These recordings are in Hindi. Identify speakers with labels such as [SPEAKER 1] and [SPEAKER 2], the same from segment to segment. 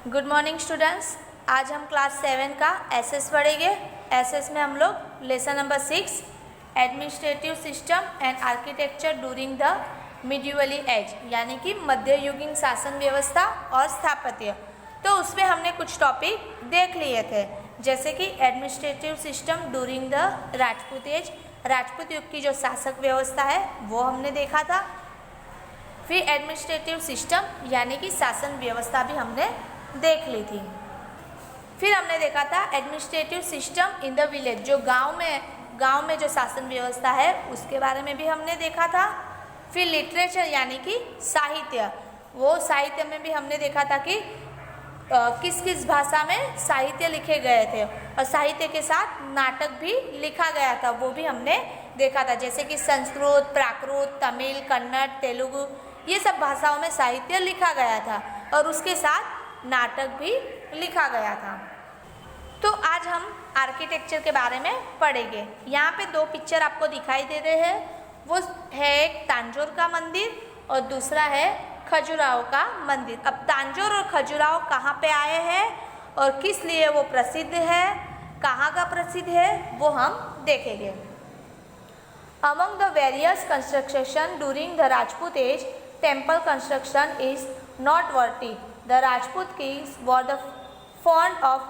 [SPEAKER 1] Good morning students. आज हम क्लास 7 का एसएस पढ़ेंगे। एसएस में हम लोग lesson number 6 administrative system and architecture during the medievally age यानी कि मध्ययुगीन शासन व्यवस्था और स्थापत्य, तो उसमें हमने कुछ टॉपिक देख लिए थे, जैसे कि administrative system during the Rajput age, Rajput युग की जो शासक व्यवस्था है वो हमने देखा था। फिर एडमिनिस्ट्रेटिव सिस्टम यानी कि शासन व्यवस्था भी हमने देख ली थी। फिर हमने देखा था administrative system in the village, जो गांव में जो शासन व्यवस्था है उसके बारे में भी हमने देखा था। फिर लिटरेचर यानी कि साहित्य, वो साहित्य में भी हमने देखा था कि किस किस भाषा में साहित्य लिखे गए थे, और साहित्य के साथ नाटक भी लिखा गया था, वो भी हमने देखा था, जैसे कि संस्कृत, प्राकृत, तमिल, कन्नड़, तेलुगु, ये सब भाषाओं में साहित्य लिखा गया था और उसके साथ नाटक भी लिखा गया था। तो आज हम आर्किटेक्चर के बारे में पढ़ेंगे। यहाँ पे दो पिक्चर आपको दिखाई दे रहे हैं, वो है एक तांजोर का मंदिर और दूसरा है खजुराहो का मंदिर। अब तांजोर और खजुराहो कहाँ पे आए हैं और किस लिए वो प्रसिद्ध है, कहाँ का प्रसिद्ध है, वो हम देखेंगे। Among the various construction during the Rajput age, temple construction is noteworthy. The Rajput kings were the fond of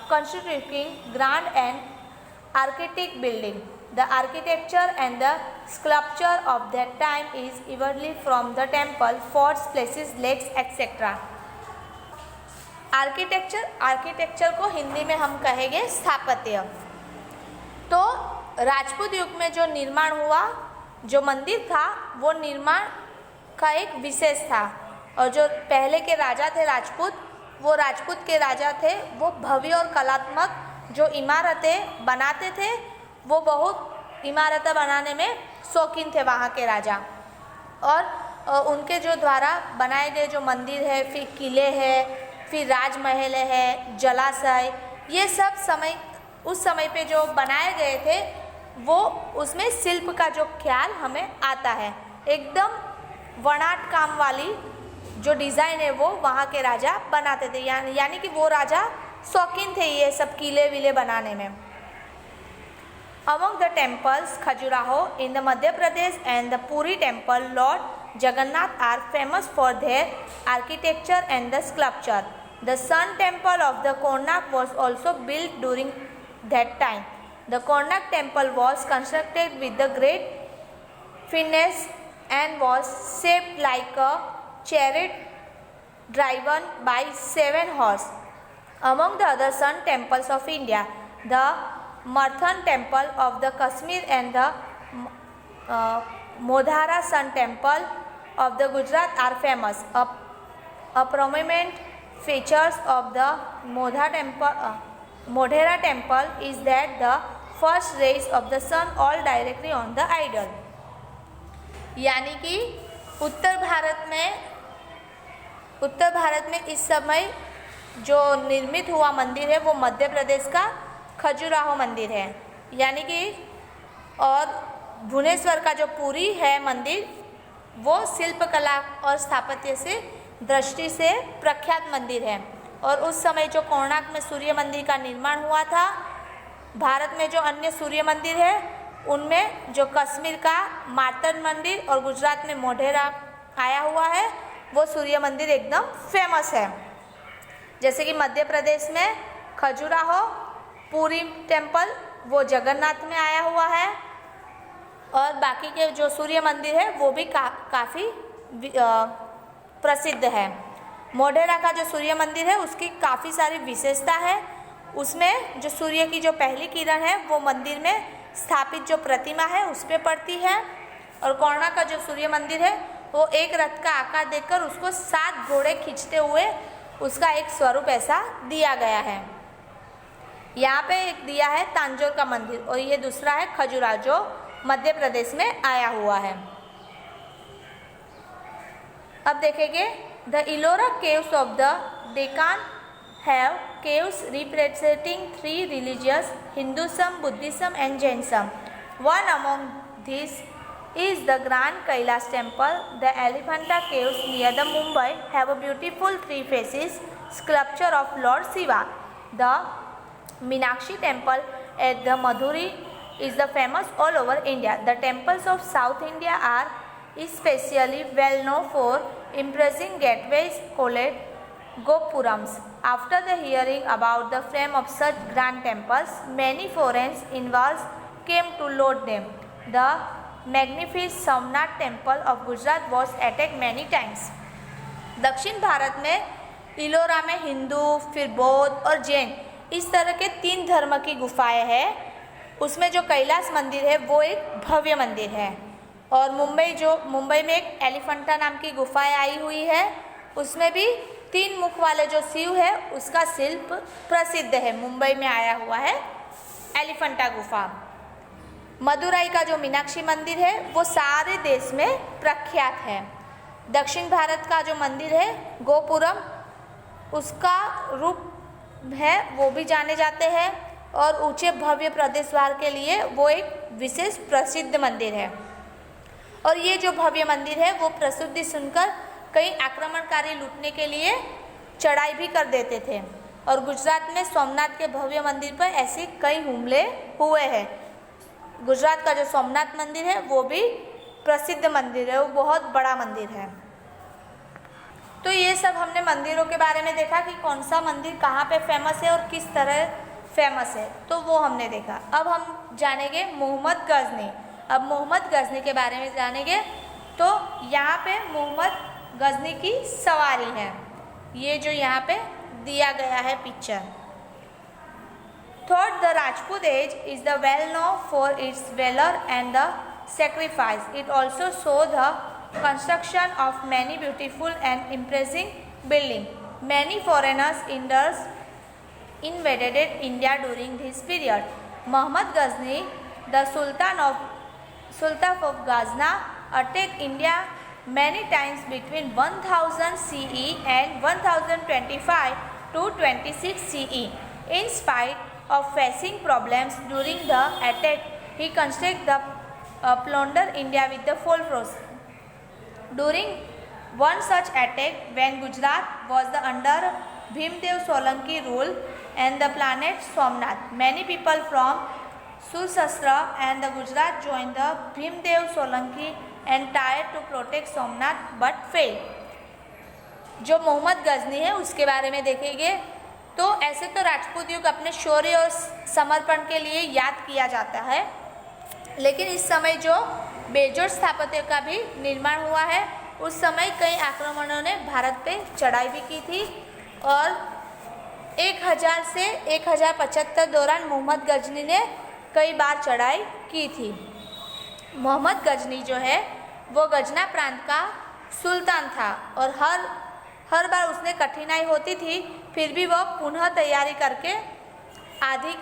[SPEAKER 1] constructing grand and archaic building. The architecture and the sculpture of that time is evolved from the temple, forts, places, lakes, etc. Architecture को हिंदी में हम कहेंगे स्थापत्य। तो राजपूत युग में जो निर्माण हुआ, जो मंदिर था, वो निर्माण का एक विशेष था, और जो पहले के राजा थे राजपूत, वो राजपूत के राजा थे, वो भव्य और कलात्मक जो इमारतें बनाते थे, वो बहुत इमारतें बनाने में शौकीन थे वहाँ के राजा। और उनके जो द्वारा बनाए गए जो मंदिर है, फिर किले हैं, फिर राजमहल है, जलाशय, ये सब उस समय पे जो बनाए गए थे, वो उसमें शिल्प का जो ख्याल हमें आता है, एकदम वर्णाट काम वाली जो डिज़ाइन है वो वहाँ के राजा बनाते थे, यानी कि वो राजा शौकीन थे ये सब किले विले बनाने में। Among the temples, Khajuraho in the Madhya Pradesh and the Puri temple, Lord Jagannath are famous for their architecture and the sculpture. The Sun temple of the Konark was also built during that time. The Konark temple was constructed with the great finesse and was shaped like a chariot driven by 7 horses. Among the other sun temples of India, the Marthan temple of the Kashmir and the Modhara sun temple of the Gujarat are famous. A prominent features of the Modhera temple is that the first rays of the sun all directly on the idol. यानी कि उत्तर भारत में इस समय जो निर्मित हुआ मंदिर है वो मध्य प्रदेश का खजुराहो मंदिर है, यानी कि और भुवनेश्वर का जो पुरी है मंदिर, वो शिल्पकला और स्थापत्य से दृष्टि से प्रख्यात मंदिर है। और उस समय जो कोणार्क में सूर्य मंदिर का निर्माण हुआ था, भारत में जो अन्य सूर्य मंदिर है उनमें जो कश्मीर का मार्तंड मंदिर और गुजरात में मोढेरा आया हुआ है, वो सूर्य मंदिर एकदम फेमस है। जैसे कि मध्य प्रदेश में खजुराहो, पुरी टेम्पल वो जगन्नाथ में आया हुआ है, और बाकी के जो सूर्य मंदिर है वो भी काफ़ी प्रसिद्ध है। मोढेरा का जो सूर्य मंदिर है उसकी काफ़ी सारी विशेषता है। उसमें जो सूर्य की जो पहली किरण है वो मंदिर में स्थापित जो प्रतिमा है उस पर पड़ती है, और कोणार्क का जो सूर्य मंदिर है वो एक रथ का आकार देकर उसको 7 घोड़े खींचते हुए उसका एक स्वरूप ऐसा दिया गया है। यहाँ पे एक दिया है तांजोर का मंदिर, और ये दूसरा है खजुराहो जो मध्य प्रदेश में आया हुआ है। अब देखेंगे the Ellora caves of the Deccan have caves representing 3 religions, Hinduism, Buddhism and Jainism. One among these is the Grand Kailash temple. The Elephanta caves near the Mumbai have a beautiful three faces sculpture of Lord Shiva. The Meenakshi temple at the Madhuri is the famous all over India. The temples of South India are especially well known for impressive gateways called Gopurams. After the hearing about the fame of such grand temples, many foreign invaders came to loot them. The magnificent Somnath temple of Gujarat was attacked many times. दक्षिण भारत में इलोरा में हिंदू, फिर बौद्ध और जैन इस तरह के 3 धर्म की गुफाएं हैं। उसमें जो कैलाश मंदिर है वो एक भव्य मंदिर है। और मुंबई में एक एलिफेंटा नाम की गुफाएं आई हुई है, उसमें भी 3 मुख वाले जो शिव है उसका शिल्प प्रसिद्ध है, मुंबई में आया हुआ है एलिफेंटा गुफा। मदुराई का जो मीनाक्षी मंदिर है वो सारे देश में प्रख्यात है। दक्षिण भारत का जो मंदिर है गोपुरम, उसका रूप है वो भी जाने जाते हैं और ऊंचे भव्य प्रदेश द्वार के लिए वो एक विशेष प्रसिद्ध मंदिर है। और ये जो भव्य मंदिर है वो प्रसिद्धि सुनकर कई आक्रमणकारी लूटने के लिए चढ़ाई भी कर देते थे। और गुजरात में सोमनाथ के भव्य मंदिर पर ऐसे कई हमले हुए हैं। गुजरात का जो सोमनाथ मंदिर है वो भी प्रसिद्ध मंदिर है, वो बहुत बड़ा मंदिर है। तो ये सब हमने मंदिरों के बारे में देखा कि कौन सा मंदिर कहाँ पे फेमस है और किस तरह फेमस है, तो वो हमने देखा। अब हम जानेंगे मोहम्मद गजनी। अब मोहम्मद गजनी के बारे में जानेंगे। तो यहाँ पे मोहम्मद गजनी की सवारी है, ये जो यहाँ पे दिया गया है picture. Third, the Rajput age is the well known for its valor and the sacrifice. It also saw the construction of many beautiful and impressive buildings. Many foreigners invaded India during this period. Muhammad Ghazni, the Sultan of Ghazna, attacked India many times between 1000 CE and 1025 to 26 CE. In spite of facing problems during the attack, he constructed plunder India with the full force. During one such attack, when Gujarat was under Bhimdev Solanki rule and the planet Somnath, many people from Surashtra and the Gujarat joined the Bhimdev Solanki and tried to protect Somnath but failed. जो मोहम्मद गजनी है उसके बारे में देखेंगे। तो ऐसे तो राजपूत युग अपने शौर्य और समर्पण के लिए याद किया जाता है, लेकिन इस समय जो बेजोड़ स्थापत्य का भी निर्माण हुआ है, उस समय कई आक्रमणों ने भारत पे चढ़ाई भी की थी और 1000 से 1075 दौरान मोहम्मद गजनी ने कई बार चढ़ाई की थी। मोहम्मद गजनी जो है वो गजना प्रांत का सुल्तान था और हर बार उसने कठिनाई होती थी, फिर भी वह पुनः तैयारी करके आंधी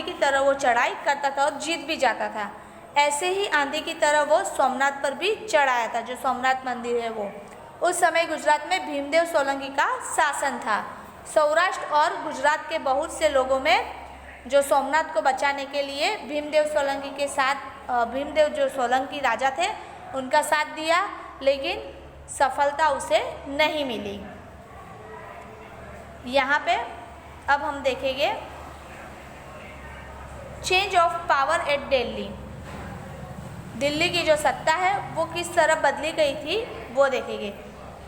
[SPEAKER 1] की तरह वो चढ़ाई करता था और जीत भी जाता था। ऐसे ही आंधी की तरह वो सोमनाथ पर भी चढ़ाया था, जो सोमनाथ मंदिर है वो। उस समय गुजरात में भीमदेव सोलंकी का शासन था। सौराष्ट्र और गुजरात के बहुत से लोगों में जो सोमनाथ को बचाने के लिए भीमदेव सोलंकी के साथ भीमदेव जो सोलंकी राजा थे उनका साथ दिया, लेकिन सफलता उसे नहीं मिली। यहाँ पे अब हम देखेंगे change of power at Delhi. Delhi की जो सत्ता है वो किस तरह बदली गई थी वो देखेंगे।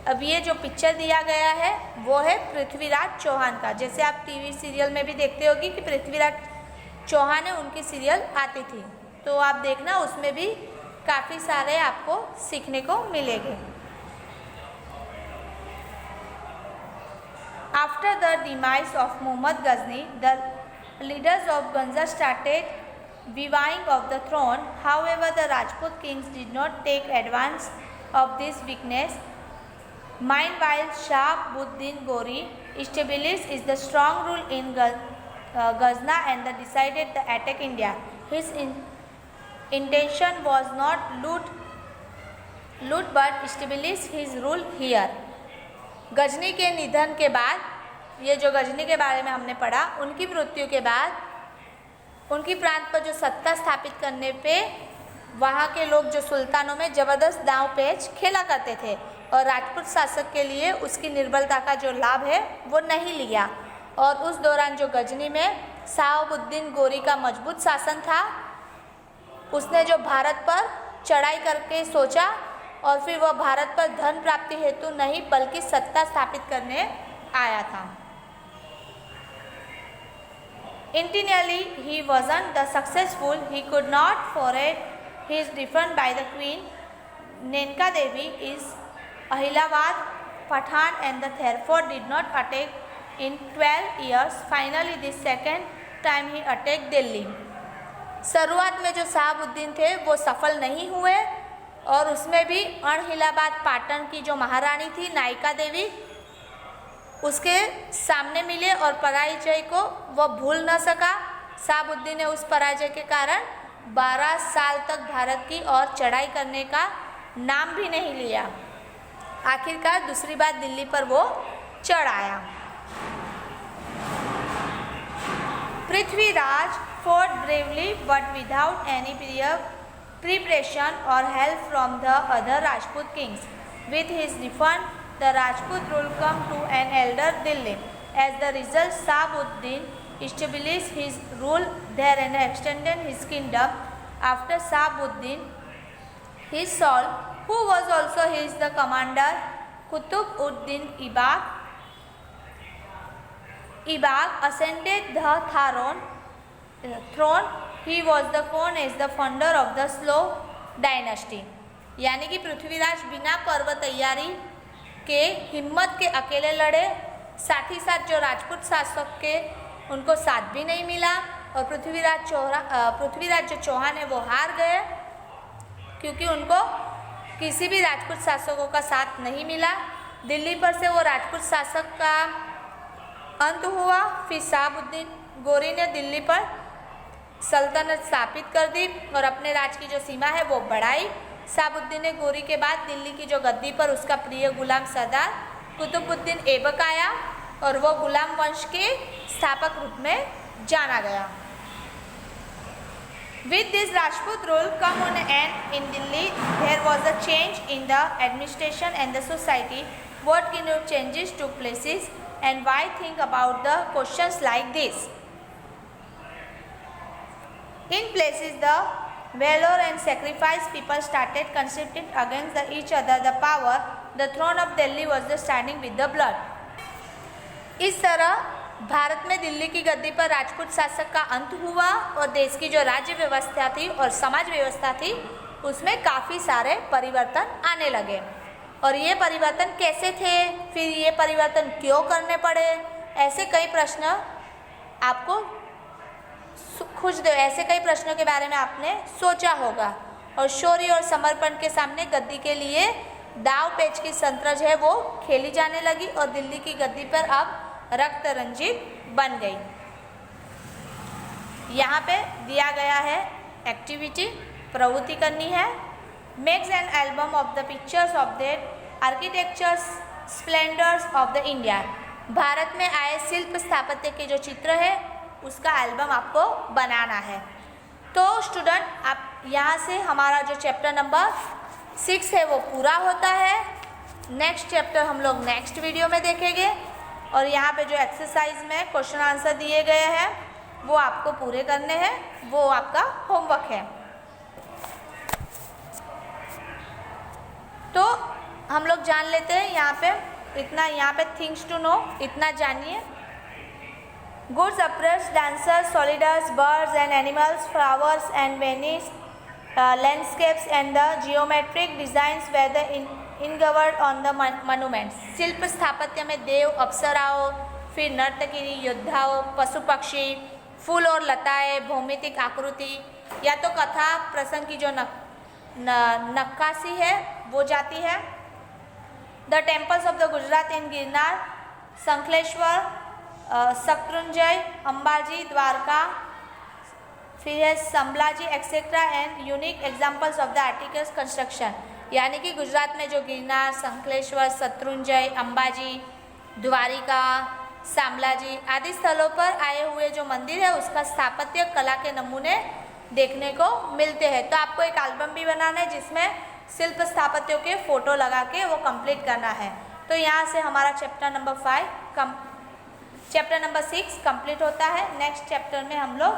[SPEAKER 1] अब ये जो पिक्चर दिया गया है वो है पृथ्वीराज चौहान का। जैसे आप टीवी सीरियल में भी देखते होगी कि पृथ्वीराज चौहान है, उनकी सीरियल आती थी, तो आप देखना उसमें भी काफ़ी सारे आपको सीखने को मिलेंगे। After the demise of Muhammad Ghazni, the leaders of Ganja started vying of the throne. However, the Rajput kings did not take advantage of this weakness. Meanwhile, Shah Buddin Gori established the strong rule in Ghazna and decided to attack India. His intention was not loot but establish his rule here. Ghazni के निधन के बाद, ये जो गजनी के बारे में हमने पढ़ा, उनकी मृत्यु के बाद उनकी प्रांत पर जो सत्ता स्थापित करने पे वहाँ के लोग जो सुल्तानों में ज़बरदस्त दांव पेच खेला करते थे और राजपूत शासक के लिए उसकी निर्बलता का जो लाभ है वो नहीं लिया। और उस दौरान जो गजनी में शहाबुद्दीन गोरी का मजबूत शासन था, उसने जो भारत पर चढ़ाई करके सोचा और फिर वह भारत पर धन प्राप्ति हेतु नहीं बल्कि सत्ता स्थापित करने आया था। Internally, he wasn't the successful. He could not forget his defeat by the queen. Nenka Devi is Ahilawad Pathan and therefore did not attack in 12 years. Finally, this second time he attacked Delhi. शुरुआत में जो शहाबुद्दीन थे वो सफल नहीं हुए और उसमें भी अहिलाबाद पाटन की जो महारानी थी नायिका देवी उसके सामने मिले और पराजय को वह भूल न सका। शहाबुद्दीन ने उस पराजय के कारण 12 साल तक भारत की ओर चढ़ाई करने का नाम भी नहीं लिया। आखिरकार दूसरी बार दिल्ली पर वो चढ़ आया। Prithviraj fought bravely but without any preparation or help from the other Rajput kings. With his defeat, the Rajput rule came to an elder Delhi. As the result, Shahabuddin established his rule there and extended his kingdom. After Shahabuddin, his son, who was also the commander, Qutb-ud-Din Aibak ascended the throne. He was known as the founder of the Slow dynasty. यानी कि पृथ्वीराज बिना पर्व तैयारी के हिम्मत के अकेले लड़े, साथ ही साथ जो राजपूत शासक के उनको साथ भी नहीं मिला और पृथ्वीराज जो चौहान है वो हार गए क्योंकि उनको किसी भी राजपूत शासकों का साथ नहीं मिला। दिल्ली पर से वो राजपूत शासक का अंत हुआ। फिर शहाबुद्दीन गोरी ने दिल्ली पर सल्तनत स्थापित कर दी और अपने राज की जो सीमा है वो बढ़ाई। शहाबुद्दीन ने गोरी के बाद दिल्ली की जो गद्दी पर उसका प्रिय गुलाम सरदार कुतुबुद्दीन ऐबक आया और वो गुलाम वंश के स्थापक रूप में जाना गया। With this Rajput rule come on an end in Delhi, there was a change in the administration and the society. What kind of changes took places and why think about the questions like this? In places the valor and sacrifice people started conspiring against each other. The power, the throne of Delhi was the standing with the blood. इस तरह भारत में दिल्ली की गद्दी पर राजपूत शासक का अंत हुआ और देश की जो राज्य व्यवस्था थी और समाज व्यवस्था थी उसमें काफ़ी सारे परिवर्तन आने लगे। और ये परिवर्तन कैसे थे, फिर ये परिवर्तन क्यों करने पड़े, ऐसे कई प्रश्न आपको ऐसे कई प्रश्नों के बारे में आपने सोचा होगा। और शौर्य और समर्पण के सामने गद्दी के लिए दाव पेच की संतरज है वो खेली जाने लगी और दिल्ली की गद्दी पर अब रक्त रंजित बन गई। यहाँ पे दिया गया है एक्टिविटी, प्रवृत्ति करनी है। Makes an album of the pictures of the architecture splendours of the India. Bharat में आए शिल्प स्थापत्य के जो चित्र है उसका एल्बम आपको बनाना है। तो स्टूडेंट आप यहाँ से हमारा जो चैप्टर नंबर 6 है वो पूरा होता है। नेक्स्ट चैप्टर हम लोग नेक्स्ट वीडियो में देखेंगे और यहाँ पे जो एक्सरसाइज में क्वेश्चन आंसर दिए गए हैं वो आपको पूरे करने हैं, वो आपका होमवर्क है। तो हम लोग जान लेते हैं यहाँ पे थिंग्स टू नो इतना जानिए। Goods, apparels, dancers, soldiers, birds and animals, flowers and Venice, landscapes and the geometric designs were the engraved on the monuments. शिल्प स्थापत्य में देव, अप्सराओं, फिर नर्तकी, योद्धाओं, पशु पक्षी, फूल और लताएं, भौमितिक आकृति या तो कथा प्रसंग की जो नक्काशी है वो जाती है। The temples of the Gujarat in Girnar, शंखलेश्वर, Shatrunjay, Ambaji, Dwarka, फिर है Shamlaji etcetera and unique examples of the articles construction. यानी कि गुजरात में जो गिरनार, शंखलेश्वर, शत्रुंजय, अंबाजी, द्वारिका, सांबलाजी आदि स्थलों पर आए हुए जो मंदिर है उसका स्थापत्य कला के नमूने देखने को मिलते हैं। तो आपको एक एल्बम भी बनाना है जिसमें शिल्प स्थापत्यों के फोटो लगा के वो कंप्लीट करना है। तो यहाँ से हमारा चैप्टर नंबर 6 कंप्लीट होता है। नेक्स्ट चैप्टर में हम लोग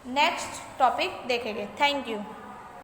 [SPEAKER 1] नेक्स्ट टॉपिक देखेंगे। Thank you.